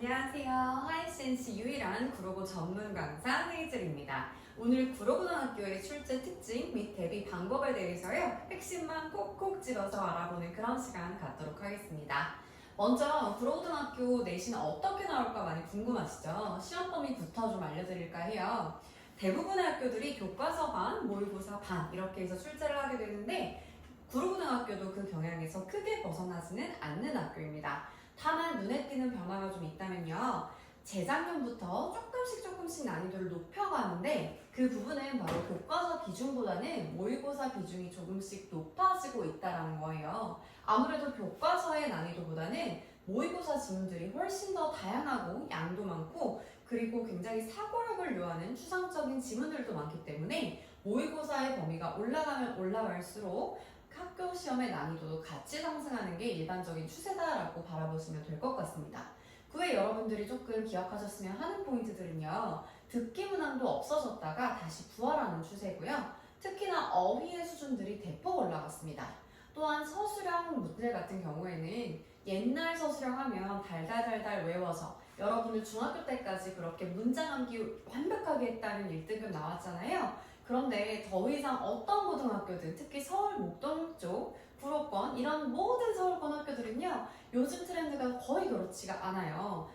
안녕하세요. 하이센스 유일한 구로고 전문 강사 헤이즐입니다. 오늘 구로고등학교의 출제 특징 및 대비 방법에 대해서요. 핵심만 콕콕 집어서 알아보는 그런 시간 갖도록 하겠습니다. 먼저 구로고등학교 내신은 어떻게 나올까 많이 궁금하시죠? 시험 범위부터 좀 알려드릴까 해요. 대부분의 학교들이 교과서 반, 모의고사 반 이렇게 해서 출제를 하게 되는데 구로고등학교도 그 경향에서 크게 벗어나지는 않는 학교입니다. 다만 눈에 띄는 변화가 좀 있다면요. 재작년부터 조금씩 난이도를 높여가는데 그 부분은 바로 교과서 비중보다는 모의고사 비중이 조금씩 높아지고 있다는 거예요. 아무래도 교과서의 난이도보다는 모의고사 지문들이 훨씬 더 다양하고 양도 많고 그리고 굉장히 사고력을 요하는 추상적인 지문들도 많기 때문에 모의고사의 범위가 올라가면 올라갈수록 학교 시험의 난이도도 같이 상승하는 게 일반적인 추세다라고 바라보시면 될 것 같습니다. 그 외에 여러분들이 조금 기억하셨으면 하는 포인트들은요. 듣기 문항도 없어졌다가 다시 부활하는 추세고요. 특히나 어휘의 수준들이 대폭 올라갔습니다. 또한 서술형 문제 같은 경우에는 옛날 서술형 하면 달달달달 외워서 여러분들 중학교 때까지 그렇게 문장 암기 완벽하게 했다는 1등급 나왔잖아요. 그런데 더 이상 어떤 고등학교든 특히 서울 목동 쪽, 구로권 이런 모든 서울권 학교들은요. 요즘 트렌드가 거의 그렇지가 않아요.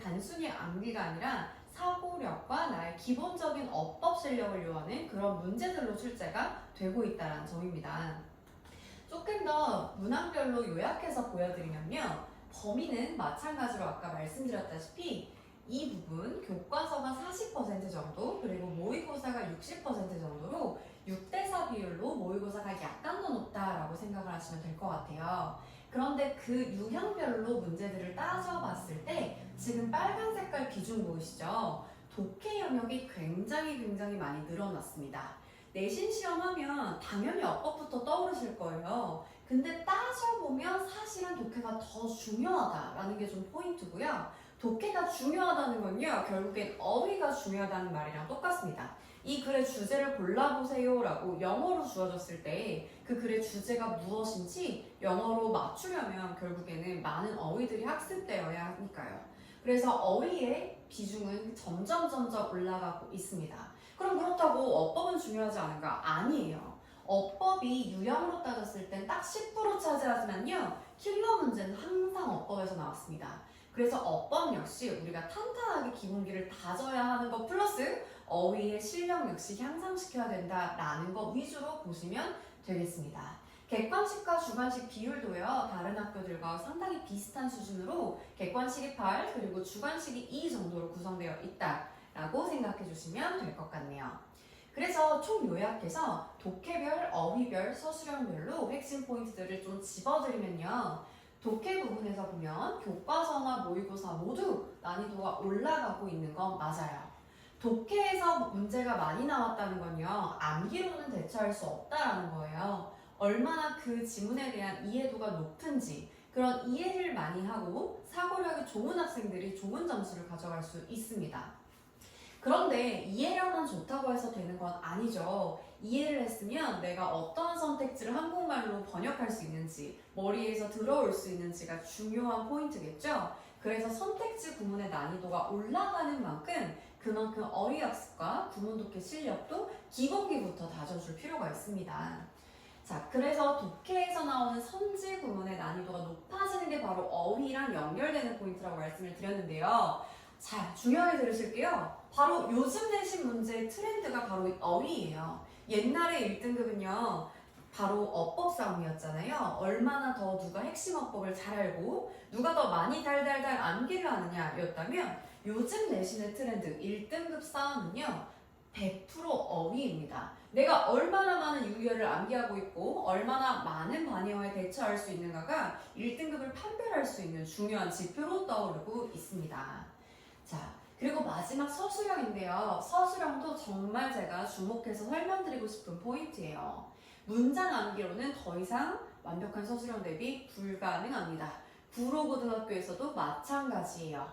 단순히 암기가 아니라 사고력과 나의 기본적인 어법 실력을 요하는 그런 문제들로 출제가 되고 있다는 점입니다. 조금 더 문항별로 요약해서 보여드리면요. 범위는 마찬가지로 아까 말씀드렸다시피 이 부분 교과서가 40% 정도 그리고 모의고사가 60% 정도로 6대4 비율로 모의고사가 약간 더 높다라고 생각을 하시면 될 것 같아요. 그런데 그 유형별로 문제들을 따져봤을 때 지금 빨간 색깔 비중 보이시죠? 독해 영역이 굉장히 많이 늘어났습니다. 내신 시험하면 당연히 어법부터 떠오르실 거예요. 근데 따져보면 사실은 독해가 더 중요하다라는 게 좀 포인트고요. 독해가 중요하다는 건요, 결국엔 어휘가 중요하다는 말이랑 똑같습니다. 이 글의 주제를 골라보세요 라고 영어로 주어졌을 때 그 글의 주제가 무엇인지 영어로 맞추려면 결국에는 많은 어휘들이 학습되어야 하니까요. 그래서 어휘의 비중은 점점 올라가고 있습니다. 그럼 그렇다고 어법은 중요하지 않은가? 아니에요. 어법이 유형으로 따졌을 땐 딱 10% 차지하지만요. 킬러 문제는 항상 어법에서 나왔습니다. 그래서 어법 역시 우리가 탄탄하게 기본기를 다져야 하는 것 플러스 어휘의 실력 역시 향상시켜야 된다라는 것 위주로 보시면 되겠습니다. 객관식과 주관식 비율도요. 다른 학교들과 상당히 비슷한 수준으로 객관식이 8 그리고 주관식이 2 정도로 구성되어 있다라고 생각해 주시면 될 것 같네요. 그래서 총 요약해서 독해별, 어휘별, 서술형별로 핵심 포인트들을 좀 집어드리면요. 독해 부분에서 보면 교과서나 모의고사 모두 난이도가 올라가고 있는 건 맞아요. 독해에서 문제가 많이 나왔다는 건요. 암기로는 대처할 수 없다라는 거예요. 얼마나 그 지문에 대한 이해도가 높은지 그런 이해를 많이 하고 사고력이 좋은 학생들이 좋은 점수를 가져갈 수 있습니다. 그런데 이해력만 좋다고 해서 되는 건 아니죠. 이해를 했으면 내가 어떤 선택지를 한국말로 번역할 수 있는지, 머리에서 들어올 수 있는지가 중요한 포인트겠죠? 그래서 선택지 구문의 난이도가 올라가는 만큼 그만큼 어휘 학습과 구문 독해 실력도 기본기부터 다져줄 필요가 있습니다. 자, 그래서 독해에서 나오는 선지 구문의 난이도가 높아지는 게 바로 어휘랑 연결되는 포인트라고 말씀을 드렸는데요. 자, 중요하게 들으실게요. 바로 요즘 내신 문제의 트렌드가 바로 어휘예요. 옛날에 1등급은요. 바로 어법 싸움이었잖아요. 얼마나 더 누가 핵심 어법을 잘 알고 누가 더 많이 달달달 암기를 하느냐 였다면 요즘 내신의 트렌드 1등급 싸움은요. 100% 어휘입니다. 내가 얼마나 많은 유희어를 암기하고 있고 얼마나 많은 반의어에 대처할 수 있는가가 1등급을 판별할 수 있는 중요한 지표로 떠오르고 있습니다. 자, 그리고 마지막 서술형인데요. 서술형도 정말 제가 주목해서 설명드리고 싶은 포인트예요. 문장 암기로는 더 이상 완벽한 서술형 대비 불가능합니다. 구로고등학교에서도 마찬가지예요.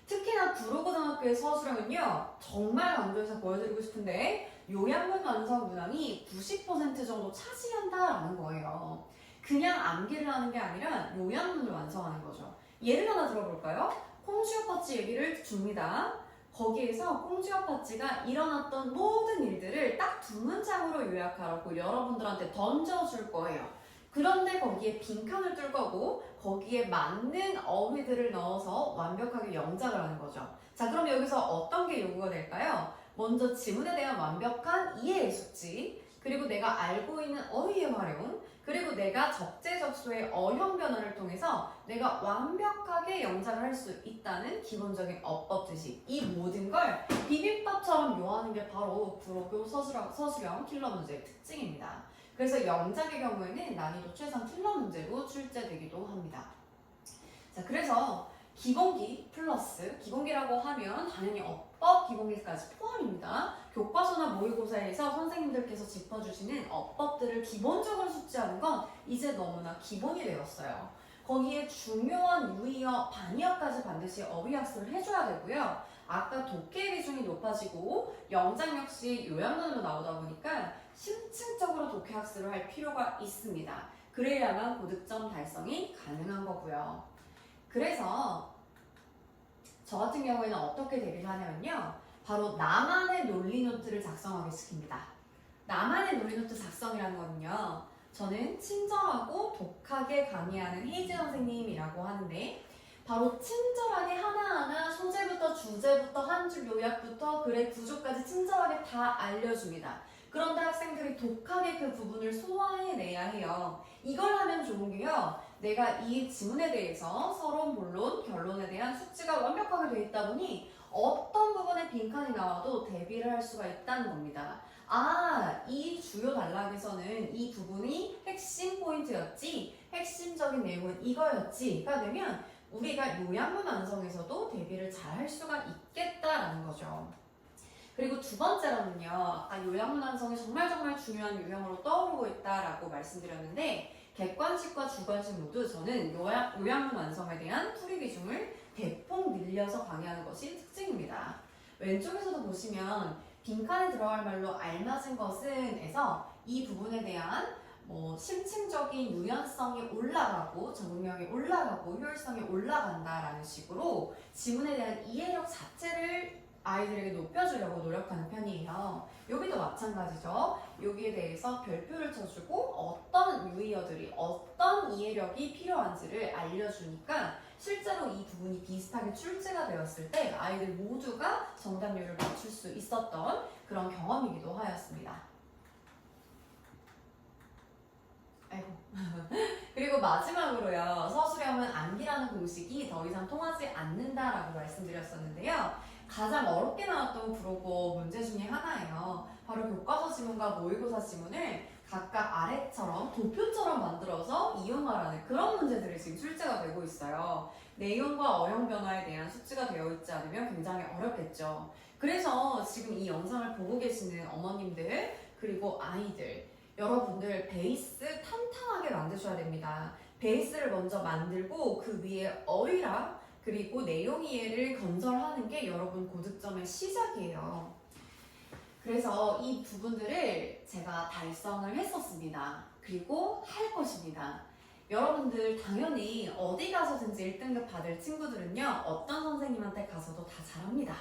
특히나 구로고등학교의 서술형은요. 정말 강조해서 보여드리고 싶은데 요약문 완성 문항이 90% 정도 차지한다라는 거예요. 그냥 암기를 하는 게 아니라 요약문을 완성하는 거죠. 예를 하나 들어볼까요? 콩슈퍼 아파치 얘기를 줍니다. 거기에서 꽁지 아파치가 일어났던 모든 일들을 딱 2문장으로 요약하라고 여러분들한테 던져줄 거예요. 그런데 거기에 빈칸을 뚫 거고 거기에 맞는 어휘들을 넣어서 완벽하게 영작을 하는 거죠. 자, 그럼 여기서 어떤 게 요구가 될까요? 먼저 지문에 대한 완벽한 이해의 숙지, 그리고 내가 알고 있는 어휘의 활용, 그리고 내가 적재적소의 어형 변화를 통해서 내가 완벽하게 영작을 할 수 있다는 기본적인 어법 지식, 이 모든 걸 비빔밥처럼 요하는 게 바로 구로교 서술형 킬러 문제의 특징입니다. 그래서 영작의 경우에는 난이도 최상 킬러 문제로 출제되기도 합니다. 자, 그래서 기본기 플러스, 기본기라고 하면 당연히 어법 기본기까지 포함입니다. 교과서나 모의고사에서 선생님들께서 짚어주시는 어법들을 기본적으로 숙지하는 건 이제 너무나 기본이 되었어요. 거기에 중요한 유의어, 반의어까지 반드시 어휘학습을 해줘야 되고요. 아까 독해 비중이 높아지고 영작 역시 요약문으로 나오다 보니까 심층적으로 독해 학습을 할 필요가 있습니다. 그래야만 고득점 달성이 가능한 거고요. 그래서 저 같은 경우에는 어떻게 대비를 하냐면요. 바로 나만의 논리노트를 작성하게 시킵니다. 나만의 논리노트 작성이라는 거는요. 저는 친절하고 독하게 강의하는 헤이즈 선생님이라고 하는데 바로 친절하게 하나하나 소재부터 주제부터 한 줄 요약부터 글의 구조까지 친절하게 다 알려줍니다. 그런데 학생들이 독하게 그 부분을 소화해내야 해요. 이걸 하면 좋은 게요. 내가 이 지문에 대해서 서론, 본론, 결론에 대한 숙지가 완벽하게 돼 있다 보니 어떤 부분에 빈칸이 나와도 대비를 할 수가 있다는 겁니다. 아, 이 주요 단락에서는 이 부분이 핵심 포인트였지, 핵심적인 내용은 이거였지가 되면 우리가 요약문 완성에서도 대비를 잘 할 수가 있겠다라는 거죠. 그리고 두 번째로는요, 요약문 완성이 정말 중요한 유형으로 떠오르고 있다라고 말씀드렸는데 객관식과 주관식 모두 저는 요약문 완성에 대한 풀이 비중을 대폭 늘려서 강의하는 것이 특징입니다. 왼쪽에서도 보시면 빈칸에 들어갈 말로 알맞은 것은 에서 이 부분에 대한 심층적인 유연성이 올라가고 적응력이 올라가고 효율성이 올라간다라는 식으로 지문에 대한 이해력 자체를 아이들에게 높여주려고 노력하는 편이에요. 여기도 마찬가지죠. 여기에 대해서 별표를 쳐주고 어떤 유의어들이 어떤 이해력이 필요한지를 알려주니까 실제로 이 부분이 비슷하게 출제가 되었을 때 아이들 모두가 정답률을 맞출 수 있었던 그런 경험이기도 하였습니다. 아이고. 그리고 마지막으로요. 서술형은 암기라는 공식이 더 이상 통하지 않는다라고 말씀드렸었는데요. 가장 어렵게 나왔던 국어 문제 중에 하나예요. 바로 교과서 지문과 모의고사 지문을 각각 아래처럼 도표처럼 만들어서 이용하라는 그런 문제들이 지금 출제가 되고 있어요. 내용과 어형 변화에 대한 숙지가 되어 있지 않으면 굉장히 어렵겠죠. 그래서 지금 이 영상을 보고 계시는 어머님들 그리고 아이들 여러분들 베이스 탄탄하게 만드셔야 됩니다. 베이스를 먼저 만들고 그 위에 어휘랑 그리고 내용 이해를 건설하는 게 여러분 고득점의 시작이에요. 그래서 이 부분들을 제가 달성을 했었습니다. 그리고 할 것입니다. 여러분들 당연히 어디 가서든지 1등급 받을 친구들은요. 어떤 선생님한테 가서도 다 잘합니다.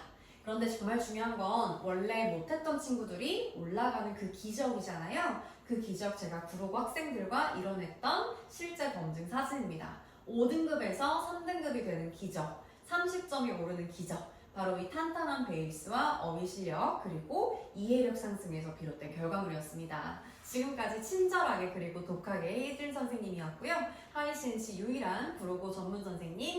그런데 정말 중요한 건 원래 못했던 친구들이 올라가는 그 기적이잖아요. 그 기적 제가 구로고 학생들과 이뤄냈던 실제 검증 사진입니다. 5등급에서 3등급이 되는 기적, 30점이 오르는 기적, 바로 이 탄탄한 베이스와 어휘 실력 그리고 이해력 상승에서 비롯된 결과물이었습니다. 지금까지 친절하게 그리고 독하게 헤이즐 선생님이었고요. 하이신시 유일한 구로고 전문 선생님